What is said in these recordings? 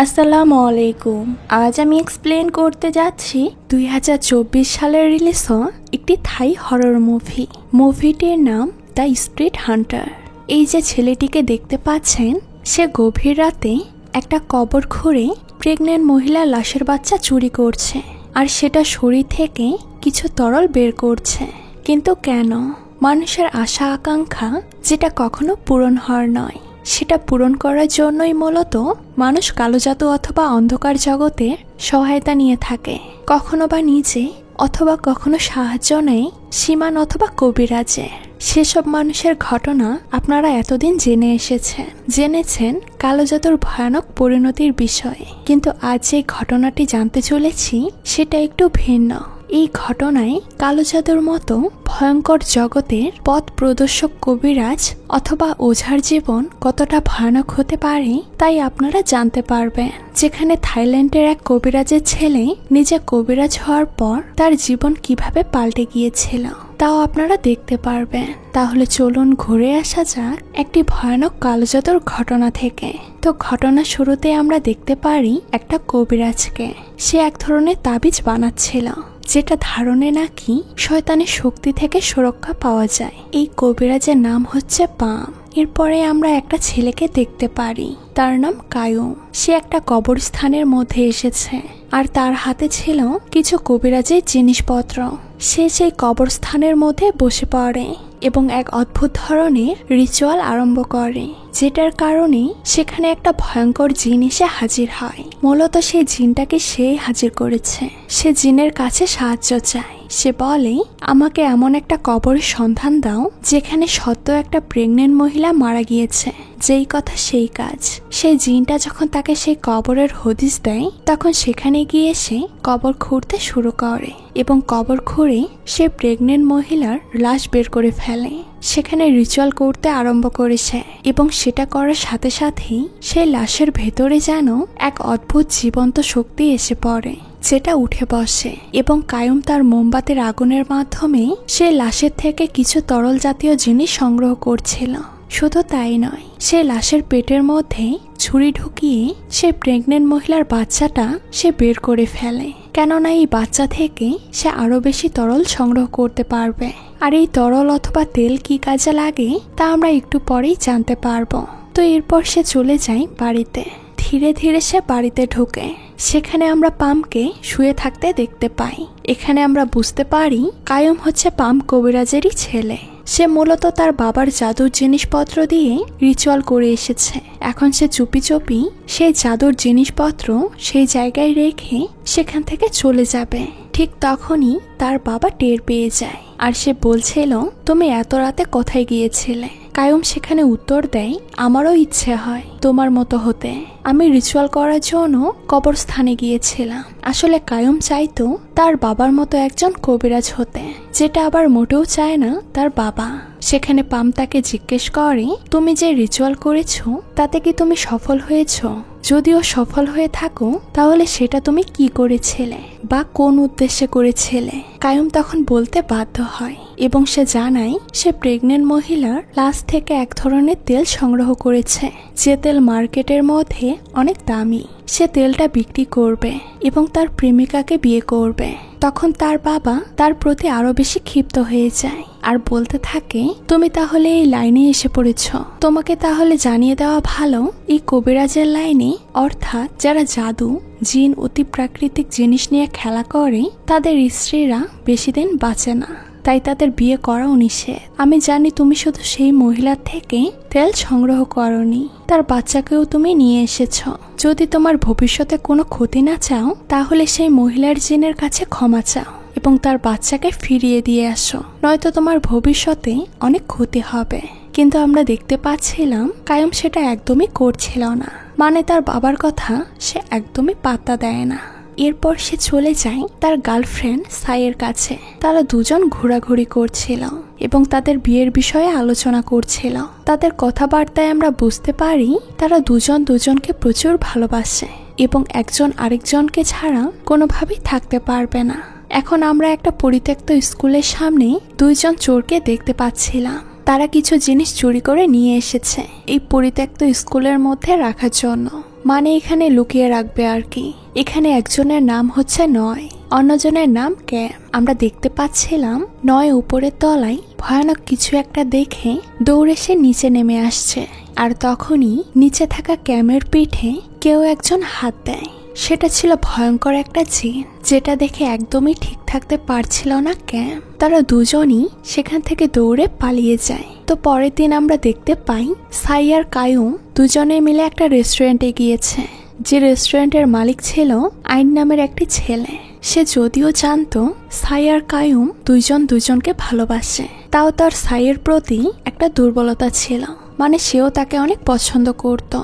আসসালামু আলাইকুম। আজ আমি এক্সপ্লেন করতে যাচ্ছি 2024 সালে রিলিজ হওয়া একটি থাই হরর মুভিটির নাম দ্য স্পিরিট হান্টার। এই যে ছেলেটিকে দেখতে পাচ্ছেন, সে গভীর রাতে একটা কবর খুঁড়ে প্রেগনেন্ট মহিলার লাশের বাচ্চা চুরি করছে, আর সেটা শরীর থেকে কিছু তরল বের করছে। কিন্তু কেন? মানুষের আশা আকাঙ্ক্ষা যেটা কখনো পূরণ হওয়ার নয়, সেটা পূরণ করার জন্যই মূলত মানুষ কালো জাদু অথবা অন্ধকার জগতের সহায়তা নিয়ে থাকে। কখনো বা নিজে অথবা কখনো সাহায্য নেয় সীমান অথবা কবিরাজের। সেসব মানুষের ঘটনা আপনারা এতদিন জেনেছেন কালো জাদুর ভয়ানক পরিণতির বিষয়ে। কিন্তু আজ যে ঘটনাটি জানতে চলেছি সেটা একটু ভিন্ন। এই ঘটনায় কালো জাদুর মতো ভয়ঙ্কর জগতের পথ প্রদর্শক কবিরাজ অথবা ওঝার জীবন কতটা ভয়ানক হতে পারে তাই আপনারা জানতে পারবেন। যেখানে থাইল্যান্ডের এক কবিরাজের ছেলে নিজে কবিরাজ হওয়ার পর তার জীবন কিভাবে পাল্টে গিয়েছিল তাও আপনারা দেখতে পারবেন। তাহলে চলুন ঘুরে আসা যাক একটি ভয়ানক কালো জাদুর ঘটনা থেকে। তো ঘটনা শুরুতে আমরা দেখতে পারি একটা কবিরাজকে। সে এক ধরনের তাবিজ বানাচ্ছিল, যেটা ধারণে নাকি শয়তানের শক্তি থেকে সুরক্ষা পাওয়া যায়। এই কবিরাজের নাম হচ্ছে পাম। এরপরে আমরা একটা ছেলেকে দেখতে পারি, তার নাম কায়ুম। সে একটা কবরস্থানের মধ্যে এসেছে, আর তার হাতে ছিল কিছু কবিরাজের জিনিসপত্র। সে সেই কবরস্থানের মধ্যে বসে পড়ে এবং এক অদ্ভুত ধরনের রিচুয়াল আরম্ভ করে, যেটার কারণে সেখানে একটা ভয়ঙ্কর জিন এসে হাজির হয়। মূলত সেই জিনটাকে সেই হাজির করেছে। সে জিনের কাছে সাহায্য চায়। সে বলে, আমাকে এমন একটা কবরের সন্ধান দাও যেখানে সদ্য একটা প্রেগনেন্ট মহিলা মারা গিয়েছে। যেই কথা সেই কাজ। সেই জিনটা যখন তাকে সেই কবরের হদিস দেয়, তখন সেখানে গিয়ে সে কবর খুঁড়তে শুরু করে এবং কবর খুঁড়ে সে প্রেগনেন্ট মহিলার লাশ বের করে ফেলে। সেখানে রিচুয়াল করতে আরম্ভ করেছে এবং সেটা করার সাথে সাথেই সেই লাশের ভেতরে যেন এক অদ্ভুত জীবন্ত শক্তি এসে পড়ে, যেটা উঠে বসে এবং কায়ুম তার মোমবাতির আগুনের মাধ্যমে সে লাশের থেকে কিছু তরল জাতীয় জিনিস সংগ্রহ করছিল। শুধু তাই নয়, সে লাশের পেটের মধ্যে ছুরি ঢুকিয়ে সে প্রেগনেন্ট মহিলার বাচ্চাটা সে বের করে ফেলে, কেননা এই বাচ্চা থেকে সে আরো বেশি তরল সংগ্রহ করতে পারবে। আর এই তরল অথবা তেল কি কাজে লাগে তা আমরা একটু পরেই জানতে পারবো। তো এরপর সে চলে যায় বাড়িতে। ধীরে ধীরে সে বাড়িতে ঢোকে। সেখানে আমরা পামকে শুয়ে থাকতে দেখতে পাই। এখানে আমরা বুঝতে পারি কায়ুম হচ্ছে পাম কবিরাজেরই ছেলে। সে মূলত তার বাবার জাদুর জিনিসপত্র দিয়ে রিচুয়াল করে এসেছে। এখন সে চুপি চুপি সেই জাদুর জিনিসপত্র সেই জায়গায় রেখে সেখান থেকে চলে যাবে। ঠিক তখনই তার বাবা টের পেয়ে যায়, আর সে বলছিল, তুমি এত রাতে কোথায় গিয়েছিলে? কায়ুম সেখানে উত্তর দেয়, আমারও ইচ্ছে হয় তোমার মতো হতে। আমি রিচুয়াল করার জন্য কবরস্থানে গিয়েছিলাম। আসলে কায়ুম চাইতো তার বাবার মতো একজন কবিরাজ হতে, যেটা আবার মোটেও চায় না তার বাবা। সেখানে পাম তাকে জিজ্ঞেস করে, তুমি যে রিচুয়াল করেছো তাতে কি তুমি সফল হয়েছো? যদিও সফল হয়ে থাকো তাহলে সেটা তুমি কি করেছিলে বা কোন উদ্দেশ্যে করেছিলে? কায়ুম তখন বলতে বাধ্য হয় এবং সে জানায় সে প্রেগনেন্ট মহিলার লাশ থেকে এক ধরনের তেল সংগ্রহ করেছে, যে তেল মার্কেটের মধ্যে অনেক দামি। সে তেলটা বিক্রি করবে এবং তার প্রেমিকাকে বিয়ে করবে। তখন তার বাবা তার প্রতি আরো বেশি ক্ষিপ্ত হয়ে যায় আর বলতে থাকে, তুমি তাহলে এই লাইনে এসে পড়েছ। তোমাকে তাহলে জানিয়ে দেওয়া ভালো, এই কবিরাজের লাইনে, অর্থাৎ যারা জাদু, জিন, অতি প্রাকৃতিক জিনিস নিয়ে খেলা করে, তাদের স্ত্রীরা বেশি দিন বাঁচে না, তাই তাদের বিয়ে করাও নিষেধ। আমি জানি তুমি শুধু সেই মহিলার থেকে তেল সংগ্রহ করনি, তার বাচ্চাকেও তুমি নিয়ে এসেছ। যদি তোমার ভবিষ্যতে কোনো ক্ষতি না চাও তাহলে সেই মহিলার জিনের কাছে ক্ষমা চাও এবং তার বাচ্চাকে ফিরিয়ে দিয়ে আসো, নয়তো তোমার ভবিষ্যতে অনেক ক্ষতি হবে। কিন্তু আমরা দেখতে পাচ্ছিলাম কায়ুম সেটা একদমই করছিল না। মানে তার বাবার কথা সে একদমই পাত্তা দেয় না। এরপর সে চলে যায় তার গার্লফ্রেন্ড সাইয়ের কাছে। তারা দুজন ঘোরাঘুরি করছিল এবং তাদের বিয়ের বিষয়ে আলোচনা করছিল। তাদের কথাবার্তায় আমরা বুঝতে পারি তারা দুজন দুজনকে প্রচুর ভালোবাসে এবং একজন আরেকজনকে ছাড়া কোনোভাবেই থাকতে পারবে না। এখন আমরা একটা পরিত্যক্ত স্কুলের সামনে দুইজন চোরকে দেখতে পাচ্ছিলাম। তারা কিছু জিনিস চুরি করে নিয়ে এসেছে এই পরিত্যক্ত স্কুলের মধ্যে রাখার জন্য। মানে এখানে লুকিয়ে রাখবে আর কি। এখানে একজনের নাম হচ্ছে নয়, অন্যজনের নাম ক্যাম। আমরা দেখতে পাচ্ছিলাম নয় উপরের তলায় ভয়ানক কিছু একটা দেখে দৌড়ে সে নিচে নেমে আসছে, আর তখনই নিচে থাকা ক্যামের পিঠে কেউ একজন হাত দেয়। সেটা ছিল ভয়ঙ্কর একটা জিন, যেটা দেখে একদমই ঠিক থাকতে পারছিল না ক্যাম। তারা দুজনই সেখান থেকে দৌড়ে পালিয়ে যায়। তো পরের দিন আমরা দেখতে পাই সাই আর কায়ুম দুজনে মিলে একটা রেস্টুরেন্টে গিয়েছে, যে রেস্টুরেন্টের মালিক ছিল আইন নামের একটি ছেলে। সে যদিও জানতো সাই আর কায়ুম দুজনকে ভালোবাসে, তাও তার সাইয়ের প্রতি একটা দুর্বলতা ছিল, মানে সেও তাকে অনেক পছন্দ করত।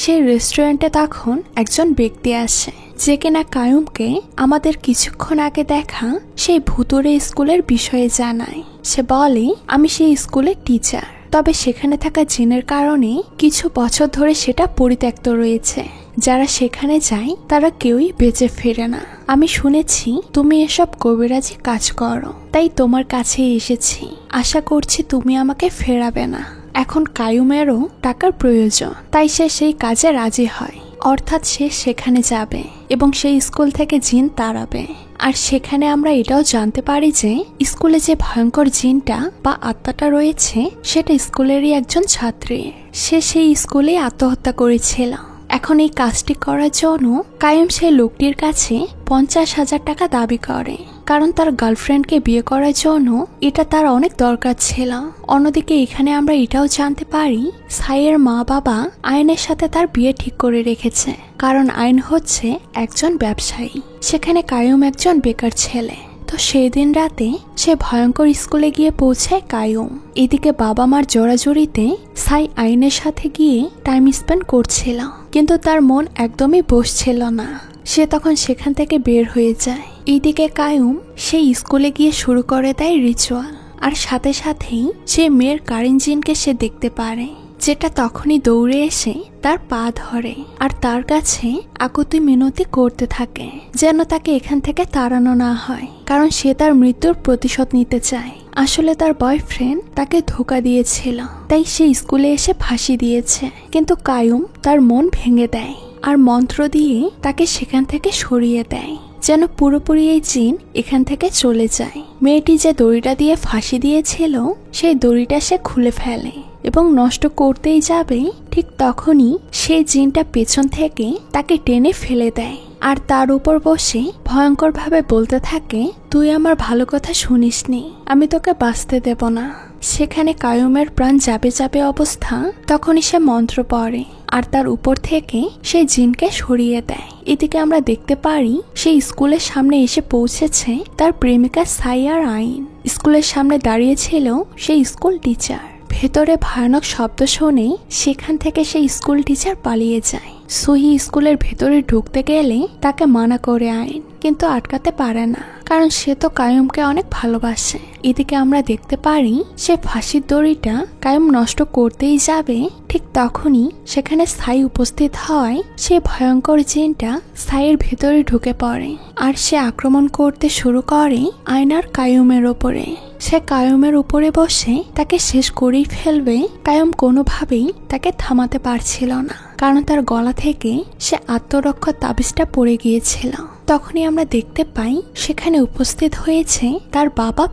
সেই রেস্টুরেন্টে তখন একজন ব্যক্তি আসে, যে কিনা কায়ুমকে আমাদের কিছুক্ষণ আগে দেখা সেই ভুতুড়ে স্কুলের বিষয়ে জানায়। সে বলে, আমি সেই স্কুলের টিচার, তবে সেখানে থাকা জিনের কারণে কিছু বছর ধরে সেটা পরিত্যক্ত রয়েছে। যারা সেখানে যায় তারা কেউই বেঁচে ফেরে না। আমি শুনেছি তুমি এসব কবিরাজি কাজ করো, তাই তোমার কাছে এসেছি। আশা করছি তুমি আমাকে ফেরাবে না। এখন কায়ুমেরও টাকার প্রয়োজন, তাই সে সেই কাজে রাজি হয়। অর্থাৎ সে সেখানে যাবে এবং সেই স্কুল থেকে জিন তাড়াবে। আর সেখানে আমরা এটাও জানতে পারি যে স্কুলে যে ভয়ঙ্কর জিনটা বা আত্মাটা রয়েছে সেটা স্কুলেরই একজন ছাত্রী। সে সেই স্কুলে আত্মহত্যা করেছিল। এখন এই কাজটি করার জন্য কায়ুম সেই লোকটির কাছে 50,000 টাকা দাবি করে, কারণ তার গার্লফ্রেন্ডকে বিয়ে করার জন্য এটা তার অনেক দরকার ছিল। অন্যদিকে এখানে আমরা এটাও জানতে পারি সাইয়ের মা বাবা আইনের সাথে তার বিয়ে ঠিক করে রেখেছে, কারণ আইন হচ্ছে একজন ব্যবসায়ী, সেখানে কায়ুম একজন বেকার ছেলে। তো সেই দিন রাতে সে ভয়ঙ্কর স্কুলে গিয়ে পৌঁছায় কায়ুম। এদিকে বাবা মার জোরাজুরিতে সাই আইনের সাথে গিয়ে টাইম স্পেন্ড করছিল, কিন্তু তার মন একদমই বসছিল না। সে তখন সেখান থেকে বের হয়ে যায়। এইদিকে কায়ুম সেই স্কুলে গিয়ে শুরু করে দেয় রিচুয়াল, আর সাথে সাথেই সে মেয়ের কারেন জিনকে সে দেখতে পারে, যেটা তখনই দৌড়ে এসে তার পা ধরে আর তার কাছে আকুতি মিনতি করতে থাকে যেন তাকে এখান থেকে তাড়ানো না হয়, কারণ সে তার মৃত্যুর প্রতিশোধ নিতে চায়। আসলে তার বয়ফ্রেন্ড তাকে ধোঁকা দিয়েছিল, তাই সে স্কুলে এসে ফাঁসি দিয়েছে। কিন্তু কায়ুম তার মন ভেঙে দেয় আর মন্ত্র দিয়ে তাকে সেখান থেকে সরিয়ে দেয়, যেন পুরোপুরি এই জিন এখান থেকে চলে যায়। মেয়েটি যে দড়িটা দিয়ে ফাঁসি দিয়েছিল সেই দড়িটা সে খুলে ফেলে এবং নষ্ট করতেই যাবে, ঠিক তখনই সেই জিনটা পেছন থেকে তাকে টেনে ফেলে দেয় আর তার উপর বসে ভয়ঙ্কর ভাবে বলতে থাকে, তুই আমার ভালো কথা শুনিসনি, আমি তোকে বাঁচতে দেব না। সেখানে কায়ুমের প্রাণ যাবে যাবে অবস্থা, তখনই সে মন্ত্র পড়ে আর তার উপর থেকে সেই জিনকে সরিয়ে দেয়। এদিকে আমরা দেখতে পারি সেই স্কুলের সামনে এসে পৌঁছেছে তার প্রেমিকা সাই আর আইন। স্কুলের সামনে দাঁড়িয়েছিল সেই স্কুল টিচার। ভেতরে ভয়ানক শব্দ শুনে সেখান থেকে সেই স্কুল টিচার পালিয়ে যায়। সুহি স্কুলের ভেতরে ঢুকতে গেলে তাকে মানা করে আইন, কিন্তু আটকাতে পারে না, কারণ সে তো কায়ুমকে অনেক ভালোবাসে। এদিকে আমরা দেখতে পারি সে ফাঁসির দড়িটা কায়ুম নষ্ট করতেই যাবে, ঠিক তখনই সেখানে সাই উপস্থিত হয়। সে ভয়ঙ্কর জিনটা সাইয়ের ভেতরে ঢুকে পড়ে আর সে আক্রমণ করতে শুরু করে আয়নার কায়ুমের ওপরে। সে কায়ুমের উপরে বসে তাকে শেষ করেই ফেলবে। কায়ুম কোনোভাবেই তাকে থামাতে পারছিল না, কারণ তার গলা থেকে সে আত্মরক্ষা তাবিজটা পড়ে গিয়েছিল। তখনই আমরা দেখতে পাই সেখানে উপস্থিত হয়েছে তার বাবা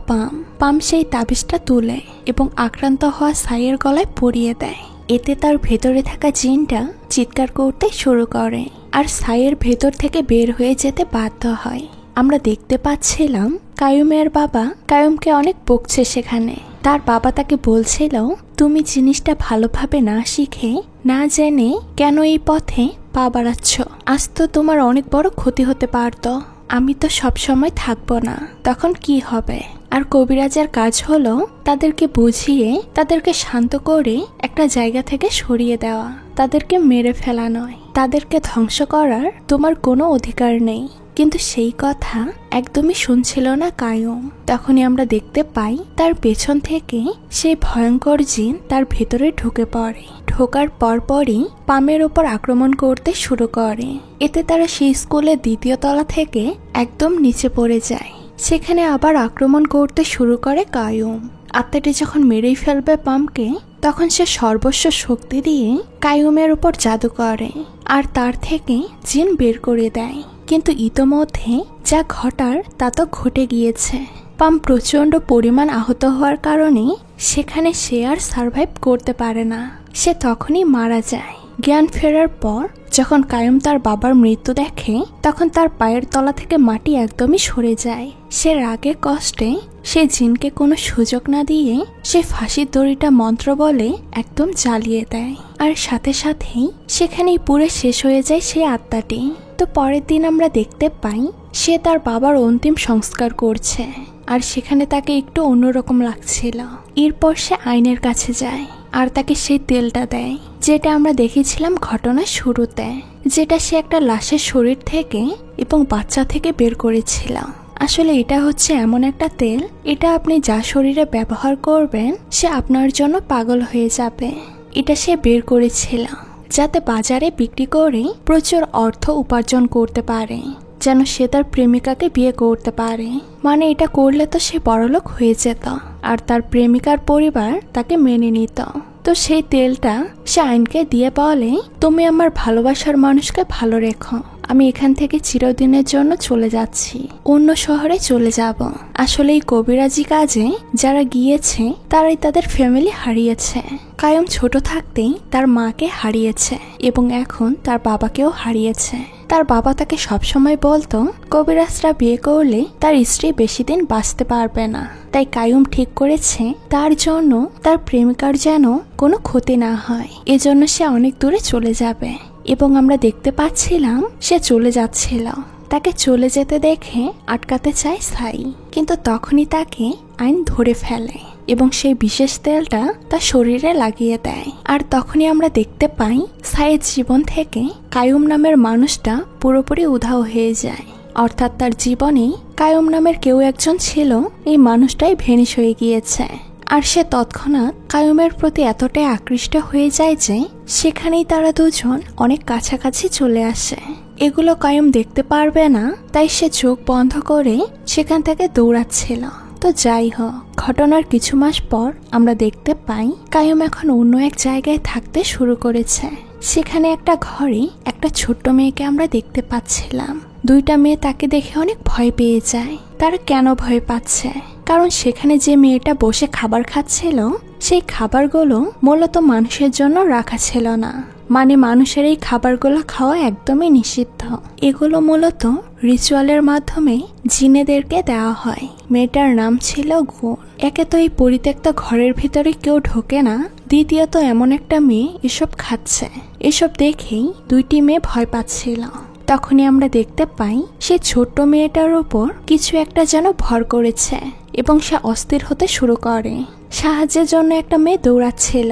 পাম সেই তাবিজটা তুলে এবং আক্রান্ত হওয়া সাইয়ের গলায় পরিয়ে দেয়। এতে তার ভেতরে থাকা জিনটা চিৎকার করতে শুরু করে আর সাইয়ের ভেতর থেকে বের হয়ে যেতে বাধ্য হয়। আমরা দেখতে পাচ্ছিলাম কায়ুমের বাবা কায়ুমকে অনেক বকছে সেখানে। তার বাবা তাকে বলছিল, তুমি জিনিসটা ভালোভাবে না শিখে না জেনে কেন এই পথে পা বাড়াচ্ছ? আজ তো তোমার অনেক বড় ক্ষতি হতে পারত। আমি তো সবসময় থাকবো না, তখন কি হবে? আর কবিরাজের কাজ হলো তাদেরকে বুঝিয়ে তাদেরকে শান্ত করে একটা জায়গা থেকে সরিয়ে দেওয়া, তাদেরকে মেরে ফেলা নয়। তাদেরকে ধ্বংস করার তোমার কোনো অধিকার নেই। কিন্তু সেই কথা একদমই শুনছিল না কায়ুম। তখনই আমরা দেখতে পাই তার পেছন থেকে সেই ভয়ঙ্কর জিন তার ভেতরে ঢুকে পড়ে। ঢোকার পরপরই পামের ওপর আক্রমণ করতে শুরু করে। এতে তারা সেই স্কুলের দ্বিতীয় তলা থেকে একদম নিচে পড়ে যায়। সেখানে আবার আক্রমণ করতে শুরু করে কায়ুম। আত্মাটি যখন মেরেই ফেলবে পামকে, তখন সে সর্বস্ব শক্তি দিয়ে কায়ুমের উপর জাদু করে আর তার থেকে জিন বের করে দেয়। কিন্তু ইতোমধ্যে যা ঘটার তা তো ঘটে গিয়েছে। পাম প্রচন্ড পরিমাণ আহত হওয়ার কারণে সেখানে সে আর সার্ভাইভ করতে পারে না। সে তখনই মারা যায়। জ্ঞান ফেরার পর যখন কায়ুম তার বাবার মৃত্যু দেখে, তখন তার পায়ের তলা থেকে মাটি একদমই সরে যায়। সে রাগে কষ্টে সে জিনকে কোনো সুযোগ না দিয়ে সে ফাঁসির দড়িটা মন্ত্র বলে একদম জ্বালিয়ে দেয়। আর সাথে সাথেই সেখানেই পুড়ে শেষ হয়ে যায় সে আত্মাটি। তো পরের দিন আমরা দেখতে পাই সে তার বাবার অন্তিম সংস্কার করছে, আর সেখানে তাকে একটু অন্যরকম লাগছিল। এরপর সে আইনের কাছে যায় আর তাকে সেই তেলটা দেয়, যেটা আমরা দেখেছিলাম ঘটনার শুরুতে, যেটা সে একটা লাশের শরীর থেকে এবং বাচ্চা থেকে বের করেছিল। আসলে এটা হচ্ছে এমন একটা তেল, এটা আপনি যা শরীরে ব্যবহার করবেন সে আপনার জন্য পাগল হয়ে যাবে। এটা সে বের করেছিল যাতে বাজারে বিক্রি করে প্রচুর অর্থ উপার্জন করতে পারে, যেন সে তার প্রেমিকাকে বিয়ে করতে পারে। মানে এটা করলে তো সে বড়লোক হয়ে যেত আর তার প্রেমিকার পরিবার তাকে মেনে নিত। তো সেই তেলটা সে আইনকে দিয়ে বলে, তুমি আমার ভালোবাসার মানুষকে ভালো রেখো, আমি এখান থেকে চিরদিনের জন্য চলে যাচ্ছি, অন্য শহরে চলে যাব। আসলে এই কবিরাজি কাজে যারা গিয়েছে তারাই তাদের ফ্যামিলি হারিয়েছে। কায়ুম ছোট থাকতেই তার মাকে হারিয়েছে এবং এখন তার বাবাকেও হারিয়েছে। তার বাবা তাকে সবসময় বলতো কবিরাজরা বিয়ে করলে তার স্ত্রী বেশি দিন বাঁচতে পারবে না। তাই কায়ুম ঠিক করেছে তার জন্য তার প্রেমিকার যেন কোনো ক্ষতি না হয়, এজন্য সে অনেক দূরে চলে যাবে। এবং আমরা দেখতে পাচ্ছিলাম সে চলে যাচ্ছিল। তাকে চলে যেতে দেখে আটকাতে চায় সাই, কিন্তু তখনই তাকে আইন ধরে ফেলে এবং সেই বিশেষ তেলটা তার শরীরে লাগিয়ে দেয়। আর তখনই আমরা দেখতে পাই সাইয়ের জীবন থেকে কায়ুম নামের মানুষটা পুরোপুরি উধাও হয়ে যায়। অর্থাৎ তার জীবনে কায়ুম নামের কেউ একজন ছিল, এই মানুষটাই ভেনিশ হয়ে গিয়েছে। আর সে তৎক্ষণাৎ কায়ুমের প্রতি এতটাই আকৃষ্ট হয়ে যায় যে সেখানেই তারা দুজন অনেক কাছাকাছি চলে আসে। এগুলো কায়ুম দেখতে পারবে না, তাই সে চোখ বন্ধ করে সেখান থেকে দৌড়াচ্ছিল। তো যাই হোক, ঘটনার কিছু মাস পর আমরা দেখতে পাই কায়ুম এখন অন্য এক জায়গায় থাকতে শুরু করেছে। সেখানে একটা ঘরে একটা ছোট্ট মেয়েকে আমরা দেখতে পাচ্ছিলাম। দুইটা মেয়ে তাকে দেখে অনেক ভয় পেয়ে যায়। তারা কেন ভয় পাচ্ছে? কারণ সেখানে যে মেয়েটা বসে খাবার খাচ্ছিল সেই খাবারগুলো মূলত মানুষের জন্য রাখা ছিল না। মানে মানুষের এই খাবারগুলো খাওয়া একদমই নিষিদ্ধ। এগুলো মূলত রিচুয়ালের মাধ্যমে জিনেদেরকে দেওয়া হয়। মেয়েটার নাম ছিল গুণ। একে তো এই পরিত্যক্ত ঘরের ভিতরে কেউ ঢোকে না, দ্বিতীয়ত এমন একটা মেয়ে এসব খাচ্ছে। এসব দেখেই দুইটি মেয়ে ভয় পাচ্ছিল। তখনই আমরা দেখতে পাই সে ছোট্ট মেয়েটার উপর কিছু একটা যেন ভর করেছে এবং সে অস্থির হতে শুরু করে। সাহায্যের জন্য একটা মেয়ে দৌড়াচ্ছিল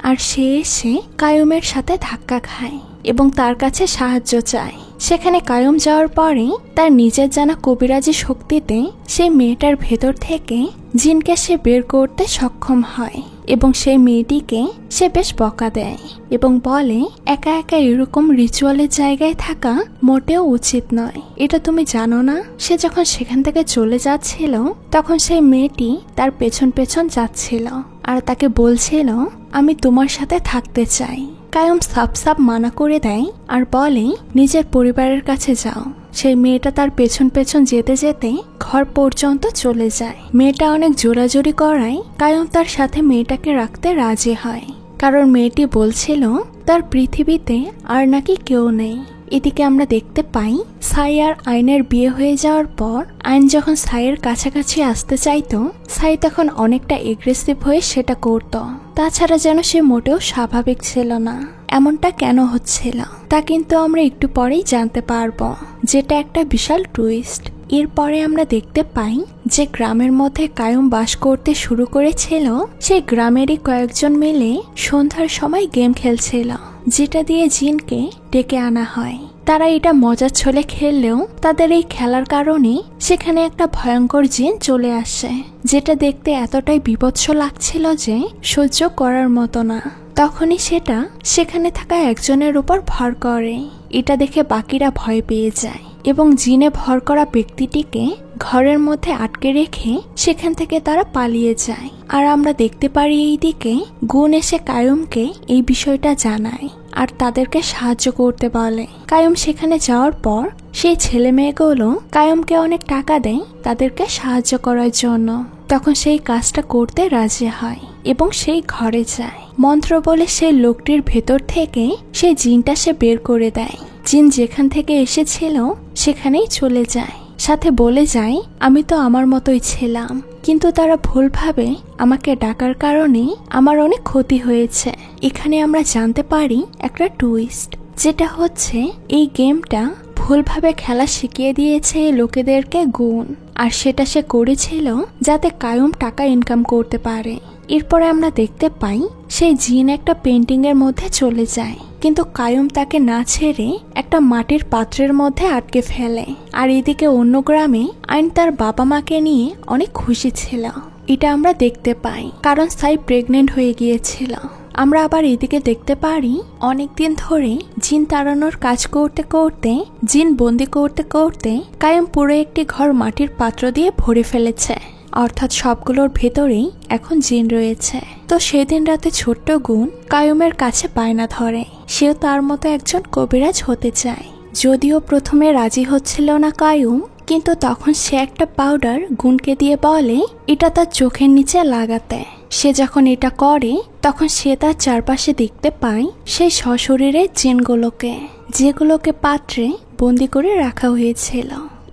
আর সে এসে কায়ুমের সাথে ধাক্কা খায় এবং তার কাছে সাহায্য চায়। সেখানে কায়ুম যাওয়ার পরে তার নিজের জানা কবিরাজি শক্তিতে সেই মেয়েটার ভেতর থেকে জিনকে সে বের করতে সক্ষম হয় এবং সেই মেয়েটিকে সে বেশ বকা দেয় এবং বলে একা একা এরকম রিচুয়ালের জায়গায় থাকা মোটেও উচিত নয়। এটা তুমি জানো না? সে যখন সেখান থেকে চলে যাচ্ছিল তখন সেই মেয়েটি তার পেছন পেছন যাচ্ছিল আর তাকে বলছিল আমি তোমার সাথে থাকতে চাই। কায়ুম সাপ সাপ মানা করে দেয় আর বলে নিজের পরিবারের কাছে যাও। সেই মেয়েটা তার পেছন পেছন যেতে যেতে ঘর পর্যন্ত চলে যায়। মেয়েটা অনেক জোরাজোরি করায় কায়ুম তার সাথে মেয়েটাকে রাখতে রাজি হয়, কারণ মেয়েটি বলছিল তার পৃথিবীতে আর নাকি কেউ নেই। এদিকে আমরা দেখতে পাই সাই আর আইনের বিয়ে হয়ে যাওয়ার পর আইন যখন সাইয়ের কাছাকাছি আসতে চাইতো, সাই তখন অনেকটা এগ্রেসিভ হয়ে সেটা করত। তাছাড়া যেন সে মোটেও স্বাভাবিক ছিল না। এমনটা কেন হচ্ছিল তা কিন্তু আমরা একটু পরেই জানতে পারবো, যেটা একটা বিশাল টুইস্ট। এরপরে আমরা দেখতে পাই যে গ্রামের মধ্যে কায়ুম বাস করতে শুরু করেছিল, সেই গ্রামেরই কয়েকজন মিলে সন্ধ্যার সময় গেম খেলছিল, যেটা দিয়ে জিনকে ডেকে আনা হয়। তারা এটা মজার ছলে খেললেও তাদের এই খেলার কারণে সেখানে একটা ভয়ঙ্কর জিন চলে আসে, যেটা দেখতে এতটাই বীভৎস লাগছিল যে সহ্য করার মতো না। তখনই সেটা সেখানে থাকা একজনের উপর ভর করে। এটা দেখে বাকিরা ভয় পেয়ে যায় এবং জিনে ভর করা ব্যক্তিটিকে ঘরের মধ্যে আটকে রেখে সেখান থেকে তারা পালিয়ে যায়। আর আমরা দেখতে পারি এইদিকে গুণ এসে কায়ুমকে এই বিষয়টা জানায় আর তাদেরকে সাহায্য করতে বলে। কায়ুম সেখানে যাওয়ার পর সেই ছেলে মেয়েগুলো কায়ুমকে অনেক টাকা দেয় তাদেরকে সাহায্য করার জন্য। তখন সেই কাজটা করতে রাজি হয় এবং সেই ঘরে যায়। মন্ত্র বলে সেই লোকটির ভেতর থেকে সেই জিনটা সে বের করে দেয়। জিন যেখান থেকে এসেছিল সেখানেই চলে যায়, সাথে বলে যায় আমি তো আমার মতোই ছিলাম, কিন্তু তারা ভুলভাবে আমাকে ডাকার কারণে আমার অনেক ক্ষতি হয়েছে। এখানে আমরা জানতে পারি একটা টুইস্ট, যেটা হচ্ছে এই গেমটা ভুলভাবে খেলা শিখিয়ে দিয়েছে এই লোকেদেরকে গুণ, আর সেটা সে করেছিল যাতে কায়ুম টাকা ইনকাম করতে পারে। এরপরে আমরা দেখতে পাই সেই জিন একটা পেন্টিং এর মধ্যে চলে যায়, কিন্তু কায়ুম তাকে না ছেড়ে একটা মাটির পাত্রের মধ্যে আটকে ফেলে। আর এদিকে অন্য গ্রামে আইন তার বাবা মাকে নিয়ে অনেক খুশি ছিল। এটা আমরা দেখতে পাই কারণ সাই প্রেগনেন্ট হয়ে গিয়েছিল। আমরা আবার এদিকে দেখতে পারি অনেকদিন ধরে জিন তাড়ানোর কাজ করতে করতে, জিন বন্দি করতে করতে কায়ুম পুরো একটি ঘর মাটির পাত্র দিয়ে ভরে ফেলেছে, অর্থাৎ সবগুলোর ভেতরেই এখন জিন রয়েছে। তো সেদিন রাতে ছোট্ট গুণ কায়ুমের কাছে বায়না ধরে সেও তার মতো একজন কবিরাজ হতে চায়। যদিও প্রথমে রাজি হচ্ছিল না কায়ুম, কিন্তু তখন সে একটা পাউডার গুণকে দিয়ে বলে এটা তার চোখের নিচে লাগাতে। সে যখন এটা করে তখন সে তার চারপাশে দেখতে পায় সেই সশরীরে জিনগুলোকে, যেগুলোকে পাত্রে বন্দি করে রাখা হয়েছিল।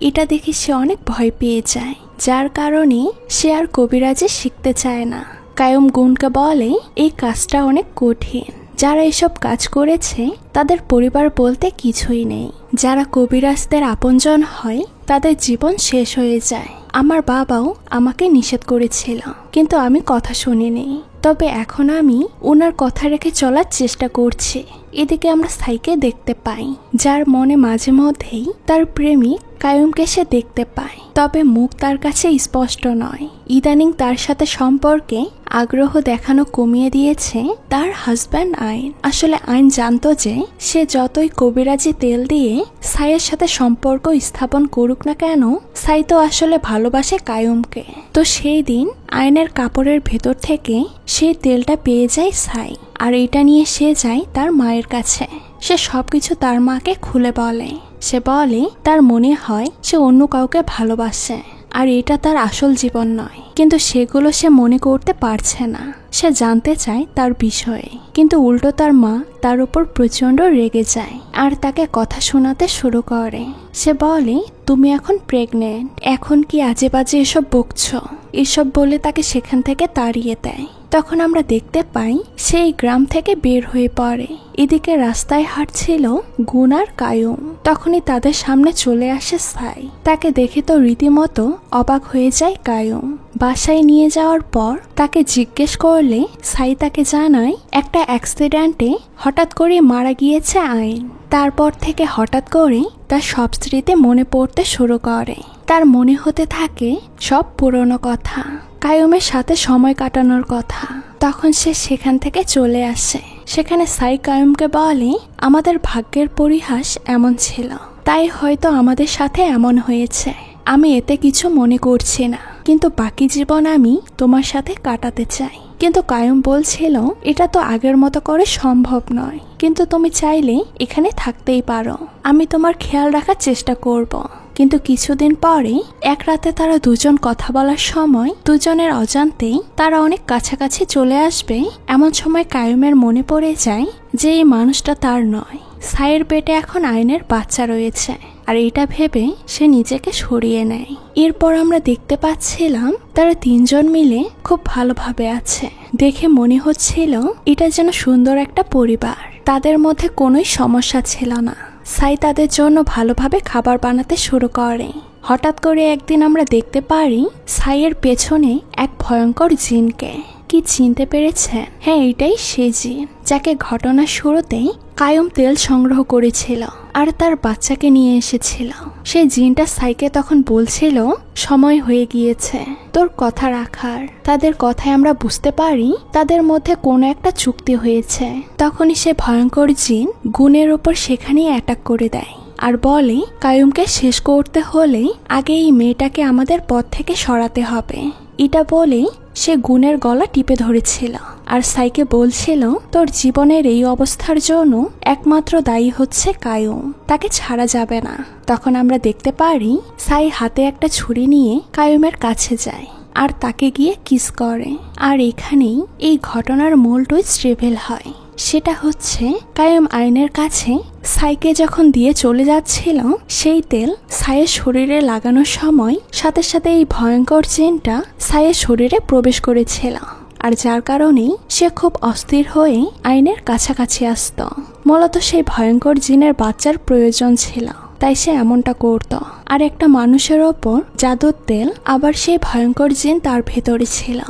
এটা দেখে সে অনেক ভয় পেয়ে যায়, যার কারণে সে আর কবিরাজি শিখতে চায় না। কায়ুম গুণকে বলে এই কাজটা অনেক কঠিন, যারা এসব কাজ করেছে তাদের পরিবার বলতে কিছুই নেই, যারা কবিরাজদের আপনজন হয় তাদের জীবন শেষ হয়ে যায়। আমার বাবাও আমাকে নিষেধ করেছিল, কিন্তু আমি কথা শুনিনি। তবে এখন আমি ওনার কথা রেখে চলার চেষ্টা করছি। এদিকে আমরা সাইকে দেখতে পাই, যার মনে মাঝে মধ্যেই তার প্রেমিক কায়ুমকে সে দেখতে পায়, তবে মুখ তার কাছে স্পষ্ট নয়। ইদানিং তার সাথে সম্পর্কে আগ্রহ দেখানো কমিয়ে দিয়েছে তার হাজব্যান্ড আইন। আসলে আইন জানতো যে সে যতই কবিরাজি তেল দিয়ে সাইয়ের সাথে সম্পর্ক স্থাপন করুক না কেন, সাই তো আসলে ভালোবাসে কায়ুমকে। তো সেই দিন আইনের কাপড়ের ভেতর থেকে সেই তেলটা পেয়ে যায় সাই, আর এটা নিয়ে সে যায় তার মায়ের কাছে। সে সবকিছু তার মাকে খুলে বলে। সে বলে তার মনে হয় সে অন্য কাউকে ভালোবাসে, আর এটা তার আসল জীবন নয়, কিন্তু সেগুলো সে মনে করতে পারছে না। সে জানতে চায় তার বিষয়ে, কিন্তু উল্টো তার মা তার উপর প্রচন্ড রেগে যায় আর তাকে কথা শোনাতে শুরু করে। সে বলে তুমি এখন প্রেগনেন্ট, এখন কি আজে বাজে এসব বকছো, এসব বলে তাকে সেখান থেকে তাড়িয়ে দেয়। তখন আমরা দেখতে পাই সেই গ্রাম থেকে বের হয়ে পড়ে। এদিকে রাস্তায় হাঁটছিল গুণ আর কায়ুম, তখনই তাদের সামনে চলে আসে সাই। তাকে দেখে তো রীতিমতো অবাক হয়ে যায় কায়ুম। বাসায় নিয়ে যাওয়ার পর তাকে জিজ্ঞেস করলে সাই তাকে জানায় একটা অ্যাক্সিডেন্টে হঠাৎ করে মারা গিয়েছে আইন। তারপর থেকে হঠাৎ করে তার সব স্মৃতি মনে পড়তে শুরু করে। তার মনে হতে থাকে সব পুরনো কথা, কায়ুমের সাথে সময় কাটানোর কথা। তখন সে সেখান থেকে চলে আসে। সেখানে সাই কায়ুমকে বলে আমাদের ভাগ্যের পরিহাস এমন ছিল, তাই হয়তো আমাদের সাথে এমন হয়েছে। আমি এতে কিছু মনে করছি না, কিন্তু বাকি জীবন আমি তোমার সাথে কাটাতে চাই। কিন্তু কায়ুম বলছিল এটা তো আগের মতো করে সম্ভব নয়, কিন্তু তুমি চাইলে এখানে থাকতেই পারো, আমি তোমার খেয়াল রাখার চেষ্টা করব। কিন্তু কিছুদিন পরে এক রাতে তারা দুজন কথা বলার সময় দুজনের অজান্তেই তারা অনেক কাছাকাছি চলে আসবে। এমন সময় কায়ুমের মনে পড়ে যায় যে এই মানুষটা তার নয়। সাইয়ের পেটে এখন আইনের বাচ্চা রয়েছে, আর এটা ভেবে সে নিজেকে সরিয়ে নেয়। এরপর আমরা দেখতে পাচ্ছিলাম তারা তিনজন মিলে খুব ভালোভাবে আছে। দেখে মনে হচ্ছিল এটা যেন সুন্দর একটা পরিবার, তাদের মধ্যে কোনোই সমস্যা ছিল না। সাই তাদের জন্য ভালোভাবে খাবার বানাতে শুরু করে। হঠাৎ করে একদিন আমরা দেখতে পারি সাইয়ের পেছনে এক ভয়ঙ্কর জিনকে। কি চিনতে পেরেছেন? হ্যাঁ, এটাই সেই জিন যাকে ঘটনার শুরুতেই কায়ুম তেল সংগ্রহ করেছিল আর তার বাচ্চাকে নিয়ে এসেছিল। সেই জিনটা সাইকে তখন বলছিল সময় হয়ে গিয়েছে তোর কথা রাখার। তাদের কথায় আমরা বুঝতে পারি তাদের মধ্যে কোনো একটা চুক্তি হয়েছে। তখনই সে ভয়ঙ্কর জিন গুণের ওপর সেখানেই অ্যাটাক করে দেয় আর বলে কায়ুমকে শেষ করতে হলে আগে এই মেয়েটাকে আমাদের পথ থেকে সরাতে হবে। এটা বলেই সে গুণের গলা টিপে ধরেছিল আর সাইকে বলছিল তোর জীবনের এই অবস্থার জন্য একমাত্র দায়ী হচ্ছে কায়ুম, তাকে ছাড়া যাবে না। তখন আমরা দেখতে পারি সাই হাতে একটা ছুরি নিয়ে কায়ুমের কাছে যায় আর তাকে গিয়ে কিস করে। আর এখানেই এই ঘটনার মূল টুইস্ট রিভিল হয়। সেটা হচ্ছে কায়ুম আইনের কাছে সাইকে যখন দিয়ে চলে যাচ্ছিল সেই তেল সাইয়ের শরীরে লাগানোর সময় সাথে সাথে এই ভয়ঙ্কর জিনটা সাইয়ের শরীরে প্রবেশ করেছিল আর যার কারণেই সে খুব অস্থির হয়ে আইনের কাছাকাছি আসত। মূলত সেই ভয়ঙ্কর জিনের বাচ্চার প্রয়োজন ছিল, তাই সে এমনটা করত। আর একটা মানুষের ওপর জাদুর তেল, আবার সেই ভয়ঙ্কর জিন তার ভেতরে ছিল।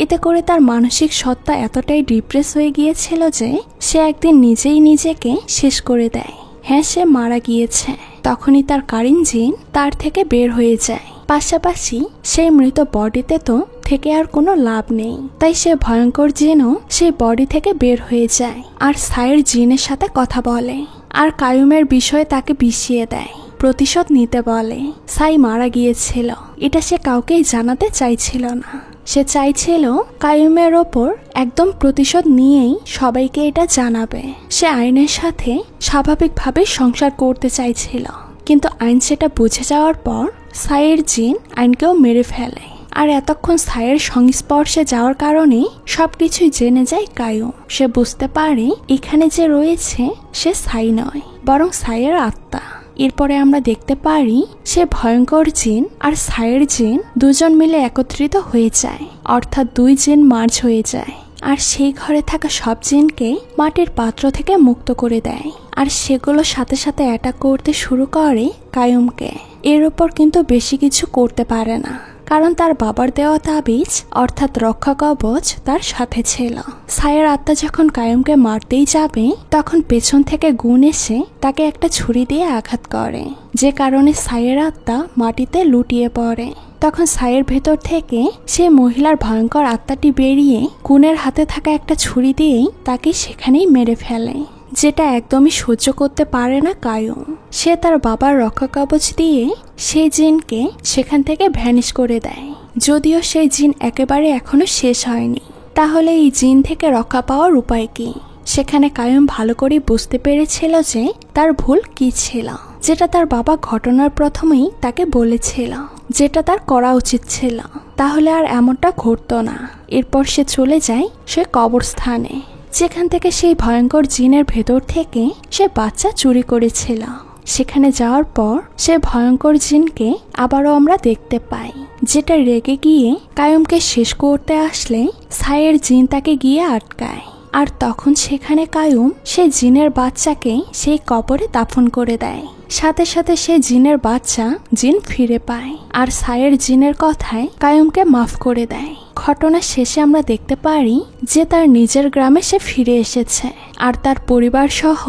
এতে করে তার মানসিক সত্তা এতটাই ডিপ্রেস হয়ে গিয়েছিল যে সে একদিন নিজেই নিজেকে শেষ করে দেয়। হ্যাঁ, সে মারা গিয়েছে। তখনই তার কারিন জিন তার থেকে বের হয়ে যায়। পাশাপাশি সেই মৃত বডিতে তো থেকে আর কোনো লাভ নেই, তাই সে ভয়ঙ্কর জিনও সেই বডি থেকে বের হয়ে যায় আর সাইয়ের জিনের সাথে কথা বলে আর কায়ুমের বিষয়ে তাকে বিষিয়ে দেয়, প্রতিশোধ নিতে বলে। সাই মারা গিয়েছিল, এটা সে কাউকেই জানাতে চাইছিল না। সে চাইছিল কায়ুমের ওপর একদম প্রতিশোধ নিয়েই সবাইকে এটা জানাবে। সে আইনের সাথে স্বাভাবিকভাবে সংসার করতে চাইছিল, কিন্তু আইন সেটা বুঝে যাওয়ার পর সাইয়ের জিন আইনকেও মেরে ফেলে। আর এতক্ষণ সাইয়ের সংস্পর্শে যাওয়ার কারণে সবকিছুই জেনে যায় কায়ুম। সে বুঝতে পারে এখানে যে রয়েছে সে সাই নয়, বরং সাইয়ের আত্মা। এরপরে আমরা দেখতে পারি সে ভয়ঙ্কর জিন আর সাইয়ের জিন দুজন মিলে একত্রিত হয়ে যায়, অর্থাৎ দুই জিন মার্জ হয়ে যায়। আর সেই ঘরে থাকা সব জিনকে মাটির পাত্র থেকে মুক্ত করে দেয় আর সেগুলো সাথে সাথে অ্যাটাক করতে শুরু করে কায়ুমকে। এর ওপর কিন্তু বেশি কিছু করতে পারে না, কারণ তার বাবার দেওয়া তাবিজ অর্থাৎ রক্ষা কবচ তার সাথে ছিল। সাইয়ের আত্মা যখন কায়ুমকে মারতেই যাবে তখন পেছন থেকে গুণ এসে তাকে একটা ছুরি দিয়ে আঘাত করে, যে কারণে সাইয়ের আত্মা মাটিতে লুটিয়ে পড়ে। তখন সাইয়ের ভেতর থেকে সে মহিলার ভয়ঙ্কর আত্মাটি বেরিয়ে গুণের হাতে থাকা একটা ছুরি দিয়েই তাকে সেখানেই মেরে ফেলে, যেটা একদমই সহ্য করতে পারে না কায়ুম। সে তার বাবার রক্ষা কবচ দিয়ে সেই জিনকে সেখান থেকে ভ্যানিশ করে দেয়। যদিও সেই জিন একেবারে এখনো শেষ হয়নি, তাহলে এই জিন থেকে রক্ষা পাওয়ার উপায় কি? সেখানে কায়ুম ভালো করে বুঝতে পেরেছিল যে তার ভুল কি ছিল, যেটা তার বাবা ঘটনার প্রথমেই তাকে বলেছিল, যেটা তার করা উচিত ছিল, তাহলে আর এমনটা ঘটতো না। এরপর সে চলে যায় সে কবরস্থানে, যেখান থেকে সেই ভয়ঙ্কর জিনের ভেতর থেকে সে বাচ্চা চুরি করেছিল। সেখানে যাওয়ার পর সে ভয়ঙ্কর জিনকে আবারও আমরা দেখতে পাই, যেটা রেগে গিয়ে কায়ুমকে শেষ করতে আসলে সাইয়ের জিন তাকে গিয়ে আটকায়। আর তখন সেখানে কায়ুম সেই জিনের বাচ্চাকে সেই কবরে দাফন করে দেয়। সাথে সাথে সেই জিনের বাচ্চা জিন ফিরে পায় আর সাইয়ের জিনের কথায় কায়ুমকে মাফ করে দেয়। ঘটনা শেষে আমরা দেখতে পারি যে তার নিজের গ্রামে সে ফিরে এসেছে আর তার পরিবার সহ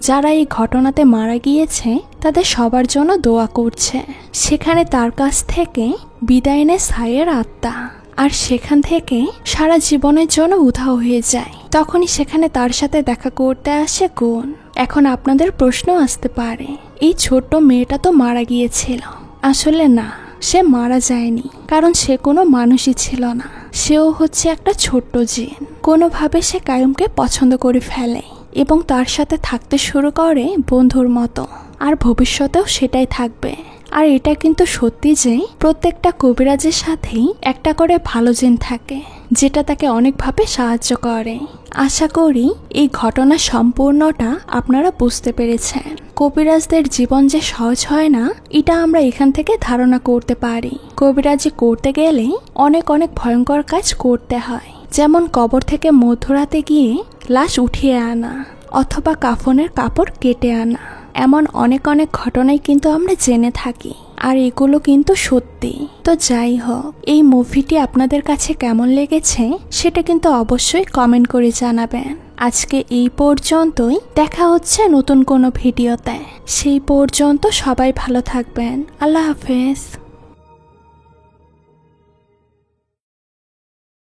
যারা এই ঘটনাতে মারা গিয়েছে তাদের সবার জন্য দোয়া করছে। সেখানে তার কাছ থেকে বিদায় নেয় সাইয়ের আত্মা আর সেখান থেকে সারা জীবনের জন্য উধাও হয়ে যায়। তখনই সেখানে তার সাথে দেখা করতে আসে গুণ। এখন আপনাদের প্রশ্ন আসতে পারে, এই ছোট্ট মেয়েটা তো মারা গিয়েছিল। আসলে না, সে মারা যায়নি, কারণ সে কোনো মানুষই ছিল না। সেও হচ্ছে একটা ছোট্ট জিন। কোনোভাবে সে কায়ুমকে পছন্দ করে ফেলে এবং তার সাথে থাকতে শুরু করে বন্ধুর মতো, আর ভবিষ্যতেও সেটাই থাকবে। আর এটা কিন্তু সত্যি যে প্রত্যেকটা কবিরাজের সাথেই একটা করে ভালো জিন থাকে, যেটা তাকে অনেকভাবে সাহায্য করে। আশা করি এই ঘটনা সম্পূর্ণটা আপনারা বুঝতে পেরেছেন। কবিরাজদের জীবন যে সহজ হয় না, এটা আমরা এখান থেকে ধারণা করতে পারি। কবিরাজি করতে গেলে অনেক অনেক ভয়ঙ্কর কাজ করতে হয়, যেমন কবর থেকে মধ্যরাতে গিয়ে লাশ উঠিয়ে আনা অথবা কাফনের কাপড় কেটে আনা। এমন অনেক অনেক ঘটনাই কিন্তু আমরা জেনে থাকি, আর এগুলো কিন্তু সত্যি। তো যাই হোক, এই মুভিটি আপনাদের কাছে কেমন লেগেছে সেটা কিন্তু অবশ্যই কমেন্ট করে জানাবেন। আজকে এই পর্যন্তই, দেখা হচ্ছে নতুন কোনো ভিডিওতে। সেই পর্যন্ত সবাই ভালো থাকবেন। আল্লাহ হাফেজ।